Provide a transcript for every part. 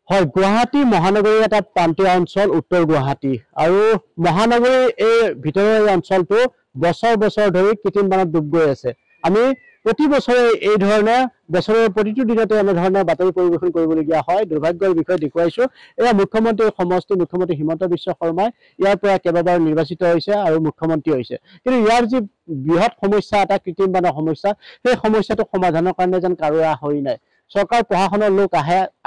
হয়, গুৱাহাটী মহানগৰীৰ এটা প্ৰান্তীয় অঞ্চল উত্তৰ গুৱাহাটী আৰু মহানগৰীৰ এই ভিতৰৰ এই অঞ্চলটো বছৰ বছৰ ধৰি কৃত্ৰিম বানত ডুব গৈ আছে। আমি প্ৰতি বছৰে এই ধৰণে বছৰৰ প্ৰতিটো দিনতে এনেধৰণে বাতৰি পৰিৱেশন কৰিবলগীয়া হয়। দুৰ্ভাগ্যৰ বিষয়ে দেখুৱাইছো। এয়া মুখ্যমন্ত্ৰীৰ সমষ্টি মুখ্যমন্ত্ৰী হিমন্ত বিশ্ব শৰ্মাই ইয়াৰ পৰা কেইবাবাৰ নিৰ্বাচিত হৈছে আৰু মুখ্যমন্ত্ৰী হৈছে, কিন্তু ইয়াৰ যি বৃহৎ সমস্যা এটা কৃত্ৰিম বানৰ সমস্যা, সেই সমস্যাটো সমাধানৰ কাৰণে যেন কাৰো হৈ নাই। চৰকাৰ প্ৰশাসনৰ লোক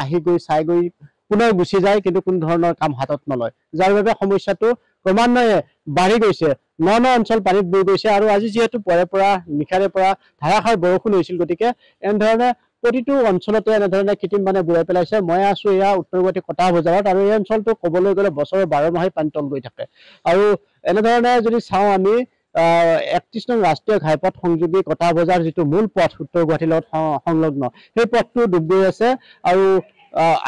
আহি গৈ চাই গৈ পুনৰ গুচি যায়, কিন্তু কোনো ধৰণৰ কাম হাতত নলয়, যাৰ বাবে সমস্যাটো ক্ৰমান্বয়ে বাঢ়ি গৈছে। ন অঞ্চল পানীত বুৰি গৈছে আৰু আজি যিহেতু পৰা নিশাৰে পৰা ধাৰাসাৰ বৰষুণ হৈছিল, গতিকে এনেধৰণে প্ৰতিটো অঞ্চলতে এনেধৰণে কৃত্ৰিম বানে বুৰাই পেলাইছে। মই আছো এয়া উত্তৰ গুৱাহাটী কটা বজাৰত আৰু এই অঞ্চলটো ক'বলৈ গ'লে বছৰৰ 12 মাহেই পানী তল গৈ থাকে। আৰু এনেধৰণে যদি চাওঁ আমি 31 নং ৰাষ্ট্ৰীয় ঘাইপথ সংযোগী কটা বজাৰ যিটো মূল পথ উত্তৰ গুৱাহাটীৰ লগত সংলগ্ন, সেই পথটো ডুব গৈ আছে আৰু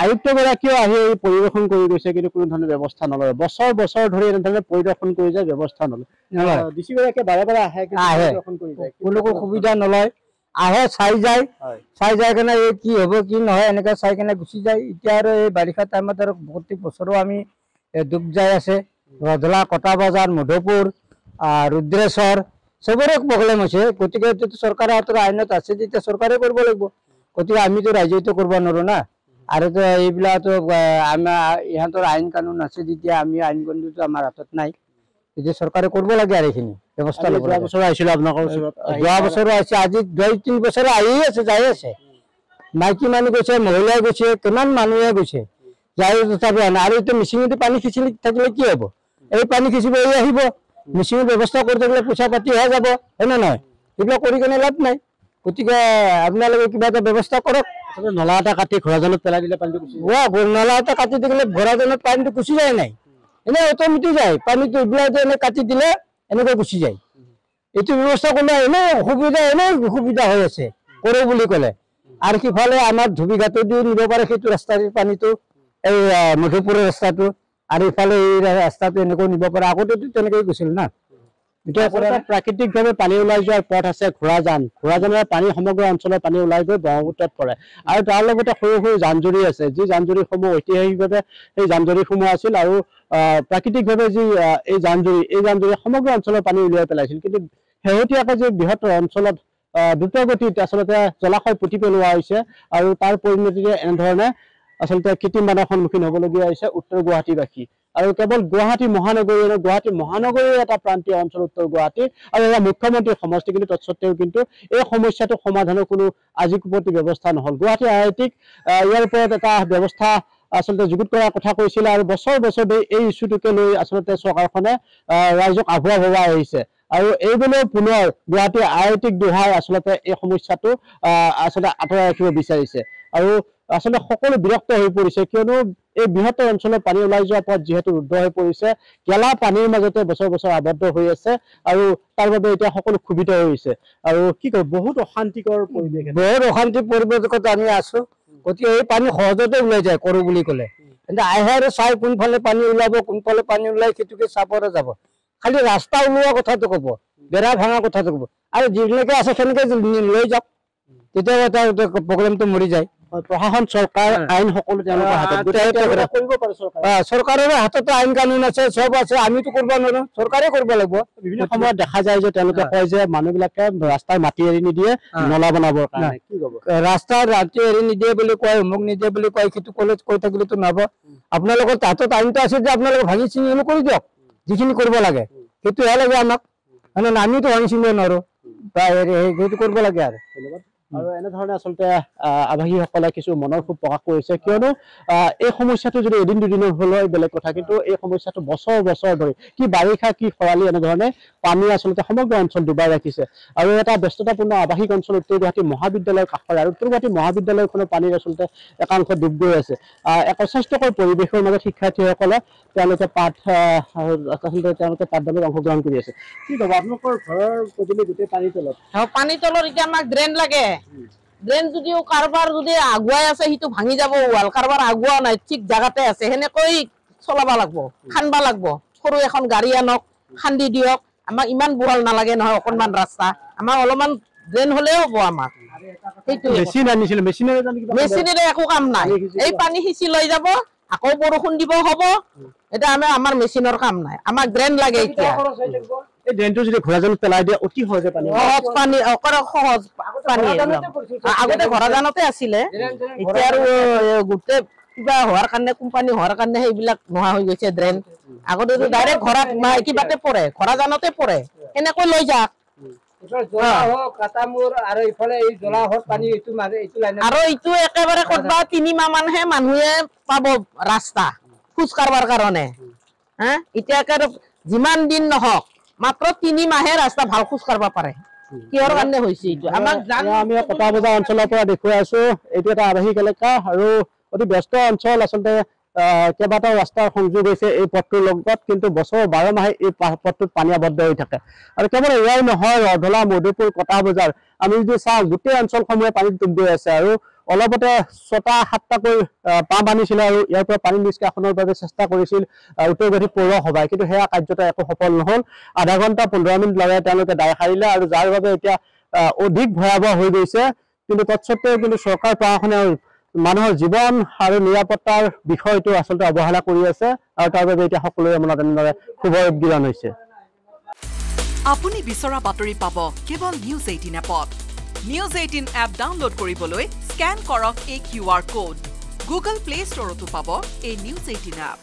আয়ুক্তগৰাকীও আহি এই পৰিদৰ্শন কৰি গৈছে, কিন্তু কোনো ধৰণৰ ব্যৱস্থা নলয়। বছৰ বছৰ ধৰি এনেধৰণে পৰিদৰ্শন কৰি যায়, ব্যৱস্থা নলয়। ডিচিগৰাকীয়ে বাৰে বাৰে আহে, কোনো সুবিধা নলয়, আহে চাই যায় কেনে এই কি হ'ব কি নহয় এনেকৈ চাই কেনে গুচি যায়। এতিয়া আৰু এই বাৰিষা টাইমত আৰু প্ৰতি বছৰো আমি ডুব যাই আছে। ৰধলা, কটা বজাৰ, মধুপুৰ, ৰুদ্ৰেশ্বৰ চবৰে প্ৰব্লেম হৈছে। গতিকে এইটো চৰকাৰৰ হাতৰ আইনত আছে, তেতিয়া চৰকাৰে কৰিব লাগিব। গতিকে আমিতো ৰাইজেতো কৰিব নোৱাৰো না, আৰু এইবিলাকতো আমাৰ ইহঁতৰ আইন কানুন আছে, যেতিয়া আমি আইন কানুনটো আমাৰ হাতত নাই, তেতিয়া চৰকাৰে কৰিব লাগে আৰু এইখিনি ব্যৱস্থা ল'ব। যোৱা বছৰ আহিছিলো আপোনালোকৰ ওচৰত, যোৱা বছৰো আহিছে, আজি 2-3 বছৰে আহি আছে, যাই আছে। মাইকী মানুহ গৈছে, মহিলাই গৈছে, কিমান মানুহে গৈছে, যাই তথাপি আনে। আৰু এতিয়া মিচিঙেদি পানী খিচি থাকিলে কি হ'ব? এই পানী খিচিব এই আহিব, মিচিঙৰ ব্যৱস্থা কৰি থাকিলে পইচা পাতিহে যাব, হয় নে নহয়? এইবিলাক কৰি কেনে লাভ নাই। গতিকে আপোনালোকে কিবা এটা ব্যৱস্থা কৰক। নলা এটা কাটি ঘোঁৰাজানত পেলাই দিলে পানীটো গুচি যায়। নলা এটা কাটি দিলে ঘোঁৰাজানত পানীটো গুচি যায় নাই, এনে অট'মেটিক যায় পানীটো। এইবিলাক এনে কাটি দিলে এনেকৈ গুচি যায়। এইটো ব্যৱস্থা কৰিলে এনেই সুবিধা হৈ আছে কৰো বুলি ক'লে। আৰু সিফালে আমাৰ ধুবিঘাটেদিও নিব পাৰে সেইটো ৰাস্তাৰ পানীটো, এই মধুপুৰৰ ৰাস্তাটো, আৰু ইফালে এই ৰাস্তাটো এনেকৈ নিব পাৰে। আগতেতো তেনেকৈ গৈছিল না। প্ৰাকৃতিকভাৱে পানী ওলাই যোৱাৰ পথ আছে ঘোঁৰাজানৰ পানী সমগ্ৰ অঞ্চলৰ পানী ওলাই গৈ ব্ৰহ্মপুত্ৰত পৰে, আৰু তাৰ লগতে সৰু সৰু জান-জুৰি আছে, যি জান-জুৰিসমূহ ঐতিহাসিকভাৱে সেই জান-জুৰিসমূহ আছিল। আৰু প্ৰাকৃতিকভাৱে যি এই জান-জুৰি সমগ্ৰ অঞ্চলৰ পানী উলিয়াই পেলাইছিল, কিন্তু শেহতীয়াকৈ যি বৃহৎ অঞ্চলত দ্ৰুতগতিত আচলতে জলাশয় পুতি পেলোৱা হৈছে, আৰু তাৰ পৰিণতিৰে এনেধৰণে আচলতে কৃত্ৰিম বানৰ সন্মুখীন হ'বলগীয়া হৈছে উত্তৰ গুৱাহাটীবাসী। আৰু কেৱল গুৱাহাটী মহানগৰীৰ এটা প্ৰান্তীয় অঞ্চল উত্তৰ গুৱাহাটী, আৰু এয়া মুখ্যমন্ত্ৰীৰ সমষ্টি, কিন্তু তৎসত্ত্বেও কিন্তু এই সমস্যাটো সমাধানৰ কোনো আজিকোপতি ব্যৱস্থা নহ'ল। গুৱাহাটী আইআইটিক ইয়াৰ ওপৰত এটা ব্যৱস্থা আচলতে যুগুত কৰাৰ কথা কৈছিলে, আৰু বছৰ বছৰ ধৰি এই ইছ্যুটোকে লৈ আচলতে চৰকাৰখনে ৰাইজক আভুৱা ভবাই আহিছে। আৰু এইবেলেও পুনৰ গুৱাহাটী আইআইটিক দোহাই আচলতে এই সমস্যাটো আচলতে আঁতৰাই ৰাখিব বিচাৰিছে। আৰু আচলতে সকলো বিৰক্ত হৈ পৰিছে, কিয়নো এই বৃহত্তৰ অঞ্চলৰ পানী ওলাই যোৱা পথ যিহেতু ৰুদ্ধ হৈ পৰিছে, গেলা পানীৰ মাজতে বছৰ বছৰ আবদ্ধ হৈ আছে, আৰু তাৰ বাবে এতিয়া সকলো ক্ষোভিত হৈছে। আৰু কি কয়, বহুত অশান্তিকৰ পৰিৱেশ, বহুত অশান্তি পৰিৱেশত আমি আছো। গতিকে এই পানী সহজতে ওলাই যায় কৰো বুলি ক'লে, কিন্তু আহে আৰু চাই কোনফালে পানী ওলাব, কোনফালে পানী ওলাই সেইটোকে চাবলৈ যাব। খালি ৰাস্তা ওলোৱা কথাটো ক'ব, বেৰা ভাঙা কথাটো ক'ব, আৰু যেনেকে আছে সেনেকে লৈ যাওক, তেতিয়া তাৰ প্ৰব্লেমটো মৰি যায়। প্ৰশাসন, চৰকাৰ, আইন সকলো তেওঁলোকৰ হাতত, চৰকাৰৰ হাততে আইন কানুন আছে, চব আছে, আমিতো কৰিব নোৱাৰো, চৰকাৰে কৰিব লাগিব। বিভিন্ন সময়ত দেখা যায় যে তেওঁলোকে কয় যে মানুহবিলাকে ৰাস্তাৰ মাটি এৰি নিদিয়ে নলা বনাবৰ কাৰণে। কি ক'ব? ৰাস্তাৰ মাটি এৰি নিদিয়ে বুলি কয়, অমুক নিদিয়ে বুলি কয়, সেইটো কৈ থাকিলেতো নহব। আপোনালোকৰ হাতত আইনটো আছে যে আপোনালোকে ভাঙি চিঙি কৰি দিয়ক, যিখিনি কৰিব লাগে সেইটোহে লাগে আমাক, আমিতো ভাঙি চিঙিব নোৱাৰো, সেইটো কৰিব লাগে। আৰু ধন্যবাদ। আৰু এনেধৰণে আচলতে আৱাসীসকলে কিছু মনৰ ক্ষোভ প্ৰকাশ কৰিছে, কিয়নো এই সমস্যাটো যদি এদিন দুদিনৰ হ'লে বেলেগ কথা, কিন্তু এই সমস্যাটো বছৰ বছৰ ধৰি, কি বাৰিষা কি খৰালি, এনেধৰণে পানী আচলতে সমগ্ৰ অঞ্চল ডুবাই ৰাখিছে। আৰু এটা ব্যস্ততাপূৰ্ণ আৱাসিক অঞ্চল উত্তৰ গুৱাহাটী মহাবিদ্যালয়ৰ কাষৰে, আৰু উত্তৰ গুৱাহাটী মহাবিদ্যালয়খনৰ পানীৰ আচলতে একাংশ ডুব গৈ আছে। এক অস্বাস্থ্যকৰ পৰিৱেশৰ মাজত শিক্ষাৰ্থীসকলে তেওঁলোকে পাঠদানত অংশগ্ৰহণ কৰি আছে। কি ক'ব, আপোনালোকৰ ঘৰৰ পদূলি গোটেই পানীৰ তলত? পানীৰ তলত এতিয়া আমাক ড্ৰেইন লাগে। ড্ৰেইন যদিও কাৰোবাৰ যদি আগুৱাই আছে সিটো ভাঙি যাব ৱাল, কাৰোবাৰ আগুৱা নাই, ঠিক জাগাতে আছে, সেনেকৈ চলাব লাগিব, খান্দিব লাগিব। সৰু এখন গাড়ী আনক, খান্দি দিয়ক, আমাক ইমান বহল নালাগে নহয়, অকণমান ৰাস্তা, আমাক অলপমান ড্ৰেন হলেও হব আমাক সেইটো মেচিন আনিছিল মেচিনেৰে একো কাম নাই এই পানী সিঁচি লৈ যাব আকৌ বৰষুণ দিব হ'ব এটা আমাৰ মেচিনৰ কাম নাই আমাক ড্ৰেন লাগে এতিয়া এই ড্ৰেনটো যদি ঘোৰাজানত পেলাই দিয়ে অতি সহজে পানী সহজ পানী সহজ পানী আগতে ঘৰাজানতে আছিলে এতিয়া আৰু গোটেই কিবা হোৱাৰ কাৰণে কোম্পানী হোৱাৰ কাৰণে সেইবিলাক নোহোৱা হৈ গৈছে ড্ৰেন আগতে ডাইৰেক্ট ঘৰত কিবাতে পৰে ঘৰাজানতে পৰে এনেকৈ লৈ যাক আৰু ইটো একেবাৰে কৰবা 3 মাহ মানহে মানুহে পাব ৰাস্তা খোজ কাঢ়বাৰ কাৰণে এতিয়া যিমান দিন নহওক মাত্ৰ 3 মাহে ৰাস্তা ভাল খোজ কাঢ়বা পাৰে কিহৰ কাৰণে হৈছে এইটো আমাক আমি কটা বজাৰ অঞ্চলৰ পৰা দেখুৱাই আছো এইটো এটা আৱাসিক এলেকা আৰু অতি ব্যস্ত অঞ্চল আচলতে কেইবাটাও ৰাস্তাৰ সংযোগ হৈছে এই পথটোৰ লগত কিন্তু বছৰ 12 মাহে এই পথটোত পানী আবদ্ধ হৈ থাকে আৰু কেৱল এয়াই নহয় ৰধলা মধুপুৰ কটা বজাৰ আমি যদি চাওঁ গোটেই অঞ্চলসমূহে পানীত ডুব গৈ আছে আৰু অলপতে 6টা-7টাকৈ পাম্প আনিছিল আৰু ইয়াৰ পৰা পানী নিষ্কাশনৰ বাবে চেষ্টা কৰিছিল উত্তৰগুৱাহাটী পৌৰসভাই কিন্তু সেয়া কাৰ্যত একো সফল নহল আধা ঘণ্টা 15 মিনিট লগাই তেওঁলোকে দায় সাৰিলে আৰু যাৰ বাবে এতিয়া অধিক ভয়াৱহ হৈ গৈছে কিন্তু তৎসত্ত্বেও কিন্তু চৰকাৰ প্ৰশাসনে মানুহৰ জীৱন আৰু নিৰাপত্তাৰ বিষয়টো আচলতে অৱহেলা কৰি আছে আৰু তাৰ বাবে এতিয়া সকলোৰে মনত এনেদৰে ক্ষোভৰ উদ্গীৰণ হৈছে আপুনি বিচৰা বাতৰি পাব কেৱল নিউজ 18 এপত নিউজ 18 এপ ডাউনলোড কৰিবলৈ স্ক্যান কৰক এই QR কোড গুগল প্লে ষ্টৰতো পাব এই নিউজ 18 এপ